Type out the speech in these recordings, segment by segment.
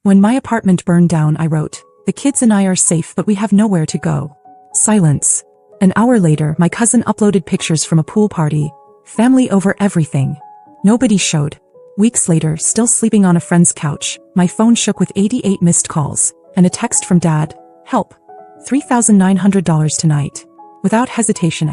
When my apartment burned down, I wrote, "The kids and I are safe, but we have nowhere to go." Silence. An hour later, my cousin uploaded pictures from a pool party. Family over everything. Nobody showed. Weeks later, still sleeping on a friend's couch, my phone shook with 88 missed calls, and a text from Dad, "Help. $3,900 tonight." Without hesitation,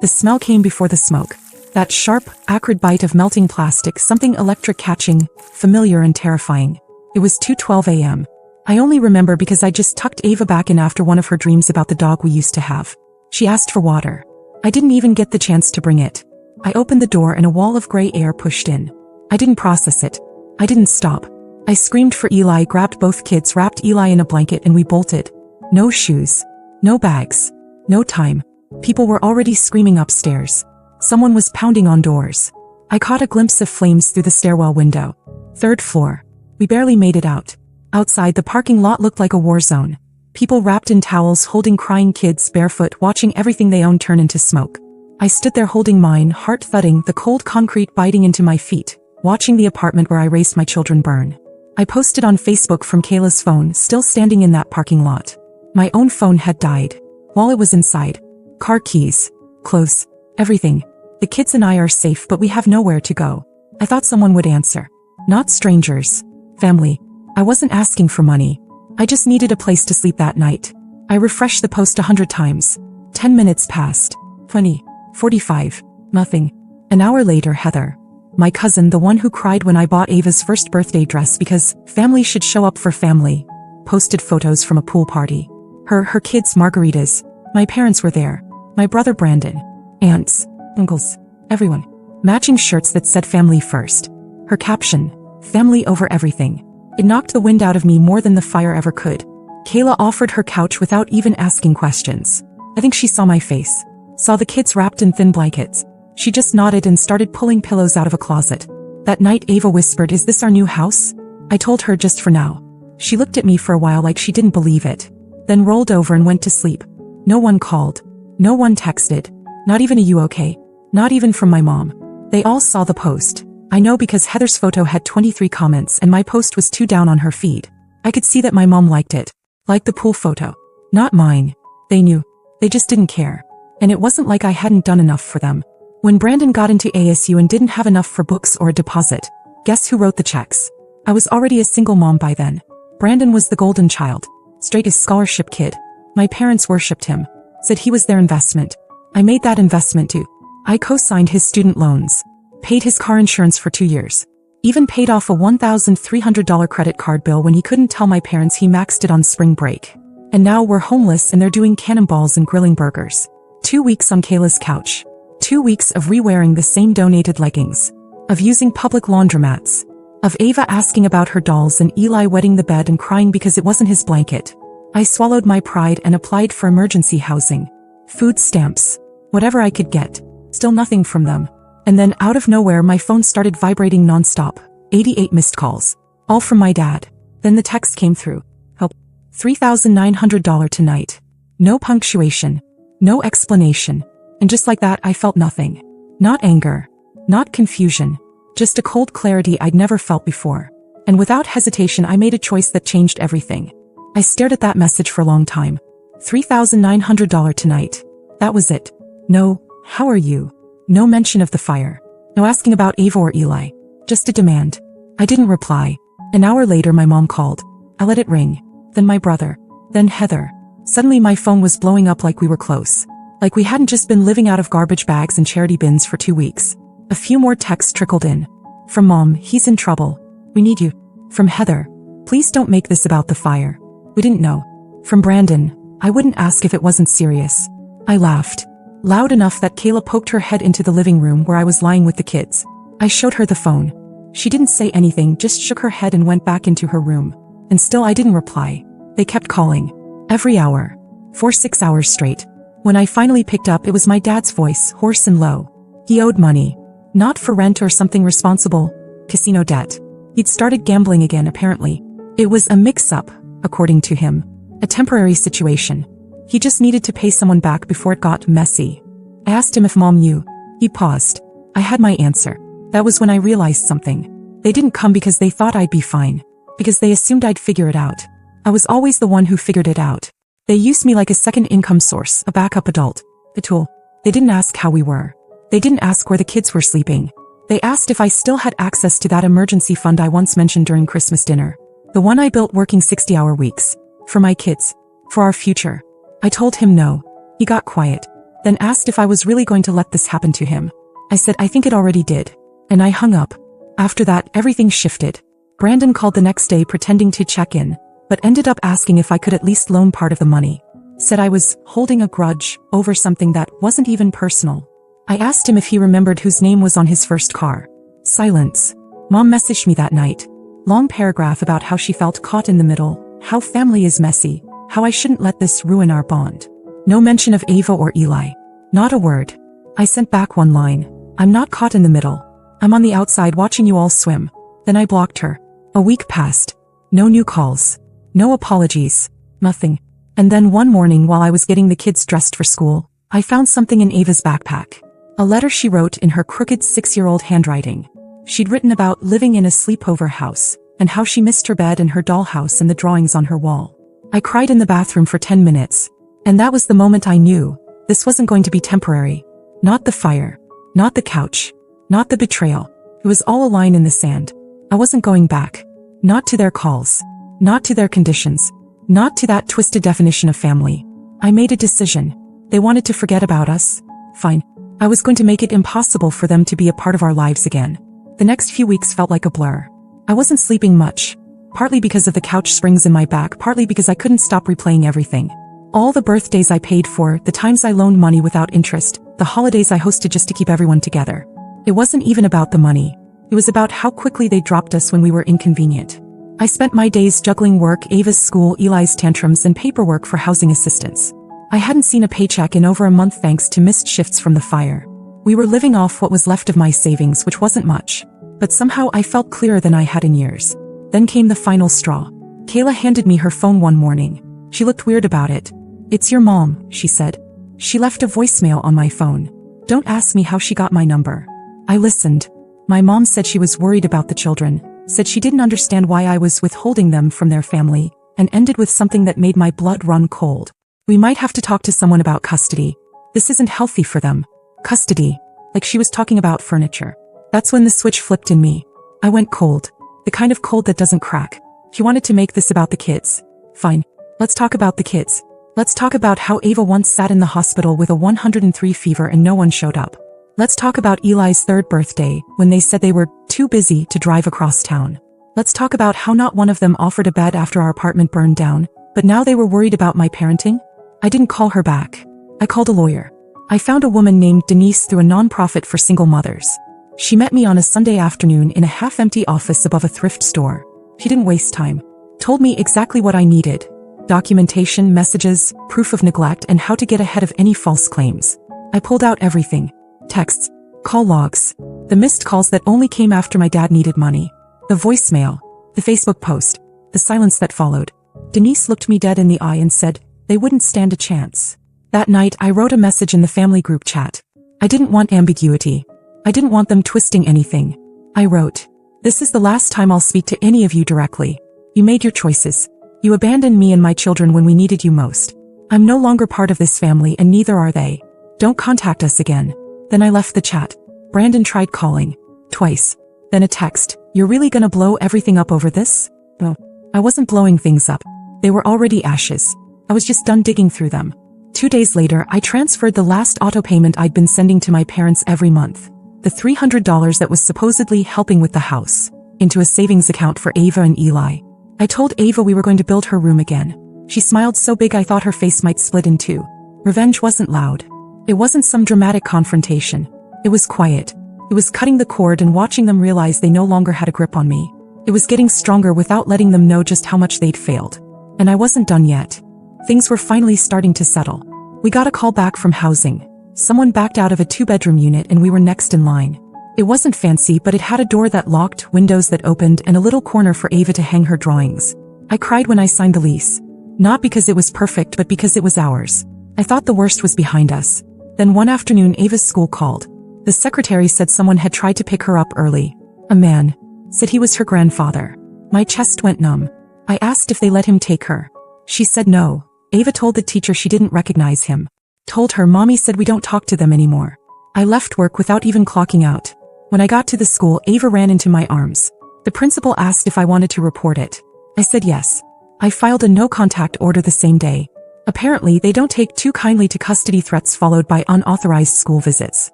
The smell came before the smoke. That sharp, acrid bite of melting plastic, something electric catching, familiar and terrifying. It was 2:12 a.m. I only remember because I just tucked Ava back in after one of her dreams about the dog we used to have. She asked for water. I didn't even get the chance to bring it. I opened the door and a wall of gray air pushed in. I didn't process it. I didn't stop. I screamed for Eli, grabbed both kids, wrapped Eli in a blanket, and we bolted. No shoes. No bags. No time. People were already screaming upstairs. Someone was pounding on doors. I caught a glimpse of flames through the stairwell window. 3rd floor. We barely made it out. Outside, the parking lot looked like a war zone. People wrapped in towels, holding crying kids barefoot, watching everything they owned turn into smoke. I stood there holding mine, heart thudding, the cold concrete biting into my feet, watching the apartment where I raised my children burn. I posted on Facebook from Kayla's phone, still standing in that parking lot. My own phone had died. While it was inside. Car keys. Clothes. Everything. The kids and I are safe, but we have nowhere to go. I thought someone would answer. Not strangers. Family. I wasn't asking for money. I just needed a place to sleep that night. I refreshed the post 100 times. 10 minutes passed. 20. 45. Nothing. An hour later, Heather, my cousin, the one who cried when I bought Ava's first birthday dress because family should show up for family, posted photos from a pool party. Her kids' margaritas. My parents were there. My brother Brandon. Aunts. Uncles. Everyone. Matching shirts that said family first. Her caption, "Family over everything." It knocked the wind out of me more than the fire ever could. Kayla offered her couch without even asking questions. I think she saw my face. Saw the kids wrapped in thin blankets. She just nodded and started pulling pillows out of a closet. That night Ava whispered, "Is this our new house?" I told her, "Just for now." She looked at me for a while like she didn't believe it. Then rolled over and went to sleep. No one called. No one texted. Not even a "you okay?" Not even from my mom. They all saw the post. I know because Heather's photo had 23 comments and my post was 2 down on her feed. I could see that my mom liked it. Liked the pool photo. Not mine. They knew. They just didn't care. And it wasn't like I hadn't done enough for them. When Brandon got into ASU and didn't have enough for books or a deposit, guess who wrote the checks? I was already a single mom by then. Brandon was the golden child. Straight as scholarship kid. My parents worshipped him. Said he was their investment. I made that investment too. I co-signed his student loans. Paid his car insurance for 2 years. Even paid off a $1,300 credit card bill when he couldn't tell my parents he maxed it on spring break. And now we're homeless and they're doing cannonballs and grilling burgers. 2 weeks on Kayla's couch. 2 weeks of re-wearing the same donated leggings. Of using public laundromats. Of Ava asking about her dolls and Eli wetting the bed and crying because it wasn't his blanket. I swallowed my pride and applied for emergency housing. Food stamps. Whatever I could get. Still nothing from them. And then out of nowhere my phone started vibrating nonstop. 88 missed calls. All from my dad. Then the text came through. Help. $3,900 tonight. No punctuation. No explanation. And just like that I felt nothing. Not anger. Not confusion. Just a cold clarity I'd never felt before. And without hesitation I made a choice that changed everything. I stared at that message for a long time. $3,900 tonight. That was it. No, how are you? No mention of the fire. No asking about Ava or Eli. Just a demand. I didn't reply. An hour later my mom called. I let it ring. Then my brother. Then Heather. Suddenly my phone was blowing up like we were close. Like we hadn't just been living out of garbage bags and charity bins for 2 weeks. A few more texts trickled in. From Mom, "He's in trouble. We need you." From Heather, "Please don't make this about the fire. We didn't know." From Brandon, "I wouldn't ask if it wasn't serious." I laughed. Loud enough that Kayla poked her head into the living room where I was lying with the kids. I showed her the phone. She didn't say anything, just shook her head and went back into her room. And still I didn't reply. They kept calling. Every hour. For 6 hours straight. When I finally picked up, it was my dad's voice, hoarse and low. He owed money. Not for rent or something responsible. Casino debt. He'd started gambling again, apparently. It was a mix-up, according to him. A temporary situation. He just needed to pay someone back before it got messy. I asked him if Mom knew. He paused. I had my answer. That was when I realized something. They didn't come because they thought I'd be fine. Because they assumed I'd figure it out. I was always the one who figured it out. They used me like a second income source, a backup adult, a tool. They didn't ask how we were. They didn't ask where the kids were sleeping. They asked if I still had access to that emergency fund I once mentioned during Christmas dinner. The one I built working 60-hour weeks. For my kids. For our future. I told him no. He got quiet. Then asked if I was really going to let this happen to him. I said I think it already did. And I hung up. After that, everything shifted. Brandon called the next day pretending to check in, but ended up asking if I could at least loan part of the money. Said I was holding a grudge over something that wasn't even personal. I asked him if he remembered whose name was on his first car. Silence. Mom messaged me that night. Long paragraph about how she felt caught in the middle, how family is messy, how I shouldn't let this ruin our bond. No mention of Ava or Eli. Not a word. I sent back one line. I'm not caught in the middle. I'm on the outside watching you all swim. Then I blocked her. A week passed. No new calls. No apologies. Nothing. And then one morning while I was getting the kids dressed for school, I found something in Ava's backpack. A letter she wrote in her crooked 6-year-old handwriting. She'd written about living in a sleepover house, and how she missed her bed and her dollhouse and the drawings on her wall. I cried in the bathroom for 10 minutes. And that was the moment I knew this wasn't going to be temporary. Not the fire. Not the couch. Not the betrayal. It was all a line in the sand. I wasn't going back. Not to their calls. Not to their conditions. Not to that twisted definition of family. I made a decision. They wanted to forget about us. Fine. I was going to make it impossible for them to be a part of our lives again. The next few weeks felt like a blur. I wasn't sleeping much. Partly because of the couch springs in my back, partly because I couldn't stop replaying everything. All the birthdays I paid for, the times I loaned money without interest, the holidays I hosted just to keep everyone together. It wasn't even about the money. It was about how quickly they dropped us when we were inconvenient. I spent my days juggling work, Ava's school, Eli's tantrums, and paperwork for housing assistance. I hadn't seen a paycheck in over a month thanks to missed shifts from the fire. We were living off what was left of my savings, which wasn't much. But somehow I felt clearer than I had in years. Then came the final straw. Kayla handed me her phone one morning. She looked weird about it. "It's your mom," she said. She left a voicemail on my phone. Don't ask me how she got my number. I listened. My mom said she was worried about the children, said she didn't understand why I was withholding them from their family, and ended with something that made my blood run cold. "We might have to talk to someone about custody. This isn't healthy for them." Custody. Like she was talking about furniture. That's when the switch flipped in me. I went cold. The kind of cold that doesn't crack. She wanted to make this about the kids. Fine. Let's talk about the kids. Let's talk about how Ava once sat in the hospital with a 103 fever and no one showed up. Let's talk about Eli's 3rd birthday, when they said they were too busy to drive across town. Let's talk about how not one of them offered a bed after our apartment burned down, but now they were worried about my parenting. I didn't call her back. I called a lawyer. I found a woman named Denise through a nonprofit for single mothers. She met me on a Sunday afternoon in a half-empty office above a thrift store. She didn't waste time. Told me exactly what I needed. Documentation, messages, proof of neglect, and how to get ahead of any false claims. I pulled out everything. Texts, call logs, the missed calls that only came after my dad needed money, the voicemail, the Facebook post, the silence that followed. Denise looked me dead in the eye and said, they wouldn't stand a chance. That night, I wrote a message in the family group chat. I didn't want ambiguity. I didn't want them twisting anything. I wrote, "This is the last time I'll speak to any of you directly. You made your choices. You abandoned me and my children when we needed you most. I'm no longer part of this family and neither are they. Don't contact us again." Then I left the chat. Brandon tried calling. Twice. Then a text. "You're really gonna blow everything up over this?" No. I wasn't blowing things up. They were already ashes. I was just done digging through them. 2 days later, I transferred the last auto payment I'd been sending to my parents every month, the $300 that was supposedly helping with the house, into a savings account for Ava and Eli. I told Ava we were going to build her room again. She smiled so big I thought her face might split in two. Revenge wasn't loud. It wasn't some dramatic confrontation. It was quiet. It was cutting the cord and watching them realize they no longer had a grip on me. It was getting stronger without letting them know just how much they'd failed. And I wasn't done yet. Things were finally starting to settle. We got a call back from housing. Someone backed out of a 2-bedroom unit and we were next in line. It wasn't fancy, but it had a door that locked, windows that opened, and a little corner for Ava to hang her drawings. I cried when I signed the lease. Not because it was perfect, but because it was ours. I thought the worst was behind us. Then one afternoon Ava's school called. The secretary said someone had tried to pick her up early. A man. Said he was her grandfather. My chest went numb. I asked if they let him take her. She said no. Ava told the teacher she didn't recognize him. Told her mommy said we don't talk to them anymore. I left work without even clocking out. When I got to the school, Ava ran into my arms. The principal asked if I wanted to report it. I said yes. I filed a no-contact order the same day. Apparently, they don't take too kindly to custody threats followed by unauthorized school visits.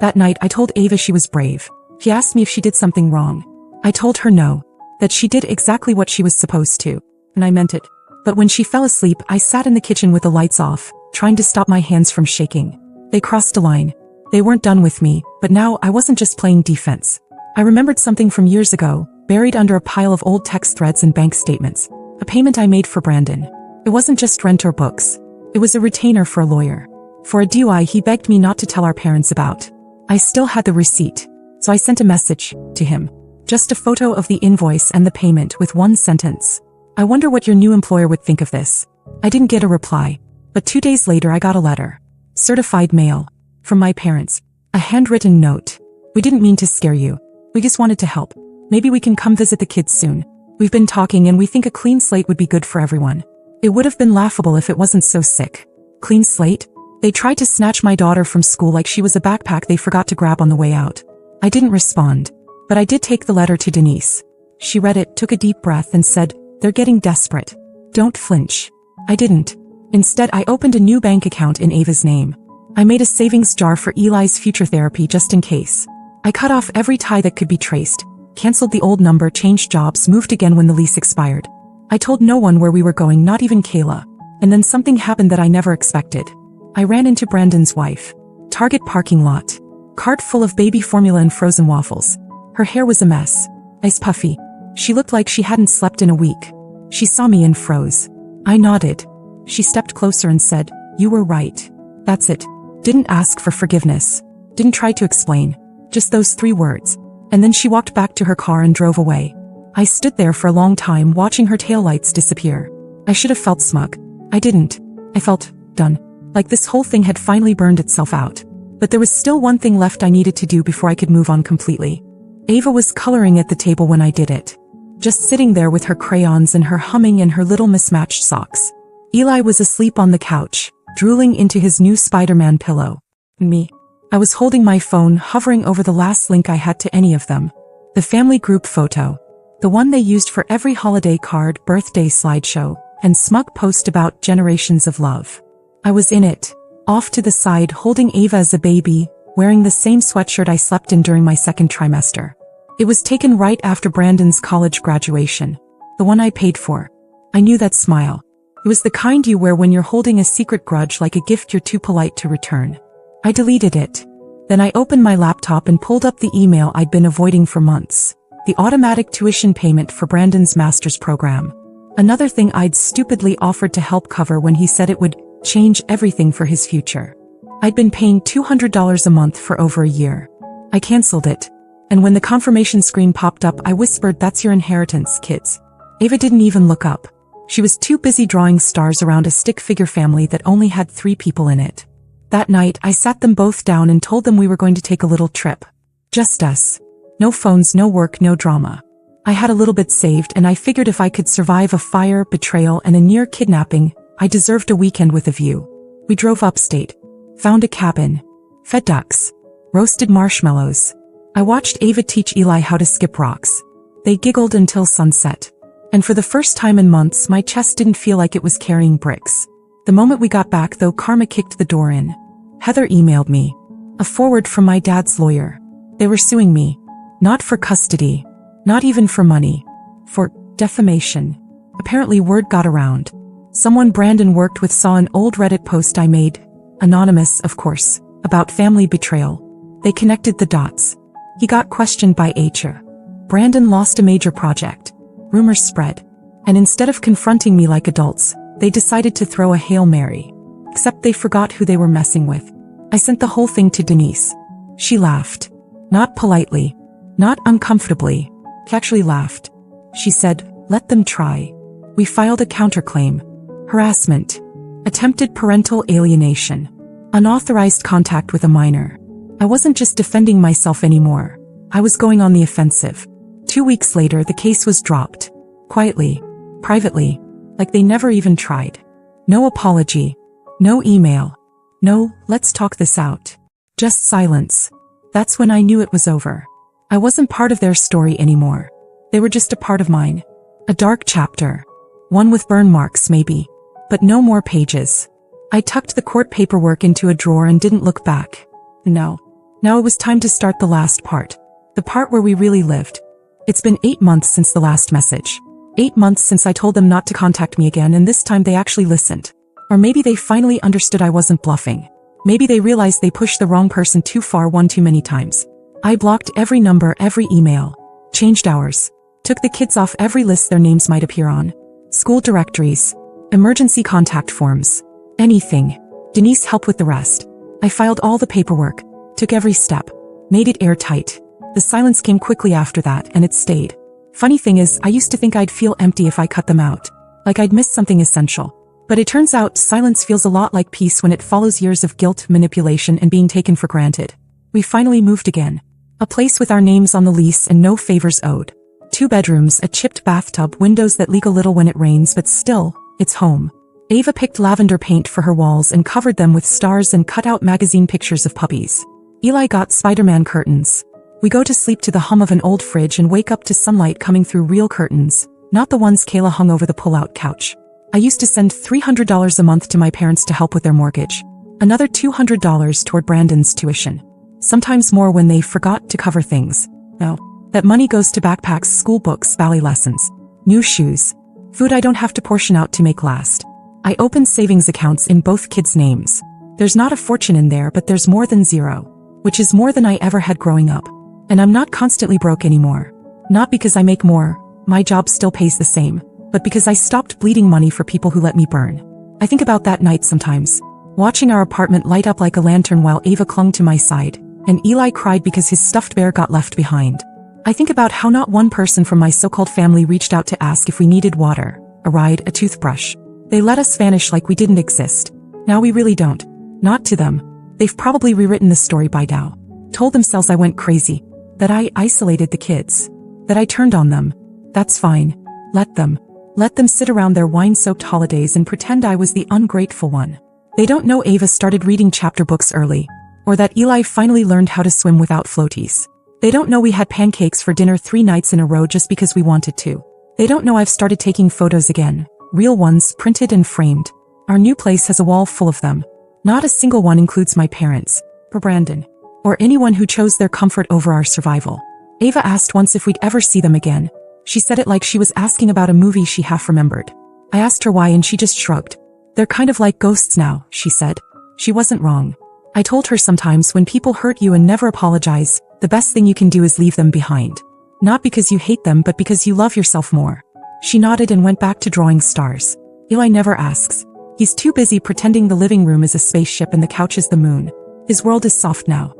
That night, I told Ava she was brave. She asked me if she did something wrong. I told her no, that she did exactly what she was supposed to, and I meant it. But when she fell asleep, I sat in the kitchen with the lights off, trying to stop my hands from shaking. They crossed a line. They weren't done with me, but now I wasn't just playing defense. I remembered something from years ago, buried under a pile of old text threads and bank statements. A payment I made for Brandon. It wasn't just rent or books. It was a retainer for a lawyer. For a DUI he begged me not to tell our parents about. I still had the receipt, so I sent a message to him. Just a photo of the invoice and the payment with one sentence. I wonder what your new employer would think of this. I didn't get a reply, but 2 days later I got a letter. Certified mail. From my parents. A handwritten note. We didn't mean to scare you. We just wanted to help. Maybe we can come visit the kids soon. We've been talking and we think a clean slate would be good for everyone. It would have been laughable if it wasn't so sick. Clean slate? They tried to snatch my daughter from school like she was a backpack they forgot to grab on the way out. I didn't respond, but I did take the letter to Denise. She read it, took a deep breath and said, "They're getting desperate. Don't flinch." I didn't. Instead, I opened a new bank account in Ava's name. I made a savings jar for Eli's future therapy just in case. I cut off every tie that could be traced, canceled the old number, changed jobs, moved again when the lease expired. I told no one where we were going, not even Kayla. And then something happened that I never expected. I ran into Brandon's wife. Target parking lot. Cart full of baby formula and frozen waffles. Her hair was a mess. Ice puffy. She looked like she hadn't slept in a week. She saw me and froze. I nodded. She stepped closer and said, "You were right. That's it." Didn't ask for forgiveness. Didn't try to explain. Just those 3 words. And then she walked back to her car and drove away. I stood there for a long time watching her taillights disappear. I should have felt smug. I didn't. I felt done. Like this whole thing had finally burned itself out. But there was still one thing left I needed to do before I could move on completely. Ava was coloring at the table when I did it. Just sitting there with her crayons and her humming and her little mismatched socks. Eli was asleep on the couch, drooling into his new Spider-Man pillow. Me. I was holding my phone, hovering over the last link I had to any of them. The family group photo. The one they used for every holiday card, birthday slideshow, and smug post about generations of love. I was in it, off to the side holding Ava as a baby, wearing the same sweatshirt I slept in during my 2nd trimester. It was taken right after Brandon's college graduation. The one I paid for. I knew that smile. It was the kind you wear when you're holding a secret grudge, like a gift you're too polite to return. I deleted it. Then I opened my laptop and pulled up the email I'd been avoiding for months. The automatic tuition payment for Brandon's master's program. Another thing I'd stupidly offered to help cover when he said it would change everything for his future. I'd been paying $200 a month for over a year. I canceled it. And when the confirmation screen popped up, I whispered, "That's your inheritance, kids." Ava didn't even look up. She was too busy drawing stars around a stick figure family that only had 3 people in it. That night, I sat them both down and told them we were going to take a little trip. Just us. No phones, no work, no drama. I had a little bit saved, and I figured if I could survive a fire, betrayal, and a near kidnapping, I deserved a weekend with a view. We drove upstate. Found a cabin. Fed ducks. Roasted marshmallows. I watched Ava teach Eli how to skip rocks. They giggled until sunset. And for the first time in months, my chest didn't feel like it was carrying bricks. The moment we got back, though, karma kicked the door in. Heather emailed me. A forward from my dad's lawyer. They were suing me. Not for custody. Not even for money. For defamation. Apparently word got around. Someone Brandon worked with saw an old Reddit post I made. Anonymous, of course. About family betrayal. They connected the dots. He got questioned by HR. Brandon lost a major project. Rumors spread. And instead of confronting me like adults, they decided to throw a Hail Mary. Except they forgot who they were messing with. I sent the whole thing to Denise. She laughed. Not politely. Not uncomfortably. She actually laughed. She said, "Let them try." We filed a counterclaim. Harassment. Attempted parental alienation. Unauthorized contact with a minor. I wasn't just defending myself anymore. I was going on the offensive. 2 weeks later, the case was dropped. Quietly. Privately. Like they never even tried. No apology. No email. No, let's talk this out. Just silence. That's when I knew it was over. I wasn't part of their story anymore. They were just a part of mine. A dark chapter. One with burn marks maybe. But no more pages. I tucked the court paperwork into a drawer and didn't look back. No. Now it was time to start the last part. The part where we really lived. It's been 8 months since the last message. 8 months since I told them not to contact me again, and this time they actually listened. Or maybe they finally understood I wasn't bluffing. Maybe they realized they pushed the wrong person too far one too many times. I blocked every number, every email. Changed hours. Took the kids off every list their names might appear on. School directories. Emergency contact forms. Anything. Denise helped with the rest. I filed all the paperwork. Took every step. Made it airtight. The silence came quickly after that, and it stayed. Funny thing is, I used to think I'd feel empty if I cut them out. Like I'd missed something essential. But it turns out silence feels a lot like peace when it follows years of guilt, manipulation, and being taken for granted. We finally moved again. A place with our names on the lease and no favors owed. 2 bedrooms, a chipped bathtub, windows that leak a little when it rains, but still, it's home. Ava picked lavender paint for her walls and covered them with stars and cut out magazine pictures of puppies. Eli got Spider-Man curtains. We go to sleep to the hum of an old fridge and wake up to sunlight coming through real curtains, not the ones Kayla hung over the pull-out couch. I used to send $300 a month to my parents to help with their mortgage. Another $200 toward Brandon's tuition. Sometimes more when they forgot to cover things. No. That money goes to backpacks, school books, ballet lessons, new shoes, food I don't have to portion out to make last. I opened savings accounts in both kids' names. There's not a fortune in there, but there's more than zero, which is more than I ever had growing up. And I'm not constantly broke anymore. Not because I make more, my job still pays the same, but because I stopped bleeding money for people who let me burn. I think about that night sometimes, watching our apartment light up like a lantern while Ava clung to my side, and Eli cried because his stuffed bear got left behind. I think about how not one person from my so-called family reached out to ask if we needed water, a ride, a toothbrush. They let us vanish like we didn't exist. Now we really don't. Not to them. They've probably rewritten the story by now. Told themselves I went crazy. That I isolated the kids. That I turned on them. That's fine. Let them. Let them sit around their wine-soaked holidays and pretend I was the ungrateful one. They don't know Ava started reading chapter books early. Or that Eli finally learned how to swim without floaties. They don't know we had pancakes for dinner 3 nights in a row just because we wanted to. They don't know I've started taking photos again. Real ones, printed and framed. Our new place has a wall full of them. Not a single one includes my parents, or Brandon, or anyone who chose their comfort over our survival. Ava asked once if we'd ever see them again. She said it like she was asking about a movie she half remembered. I asked her why and she just shrugged. They're kind of like ghosts now, she said. She wasn't wrong. I told her sometimes when people hurt you and never apologize, the best thing you can do is leave them behind. Not because you hate them, but because you love yourself more. She nodded and went back to drawing stars. Eli never asks. He's too busy pretending the living room is a spaceship and the couch is the moon. His world is soft now.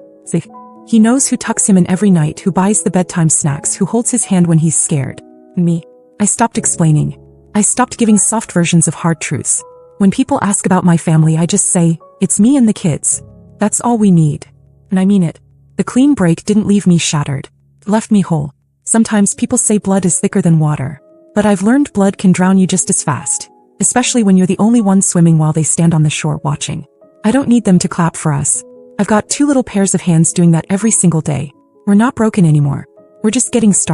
He knows who tucks him in every night, who buys the bedtime snacks, who holds his hand when he's scared. Me. I stopped explaining. I stopped giving soft versions of hard truths. When people ask about my family, I just say, it's me and the kids. That's all we need. And I mean it. The clean break didn't leave me shattered. It left me whole. Sometimes people say blood is thicker than water. But I've learned blood can drown you just as fast. Especially when you're the only one swimming while they stand on the shore watching. I don't need them to clap for us. I've got 2 little pairs of hands doing that every single day. We're not broken anymore. We're just getting started.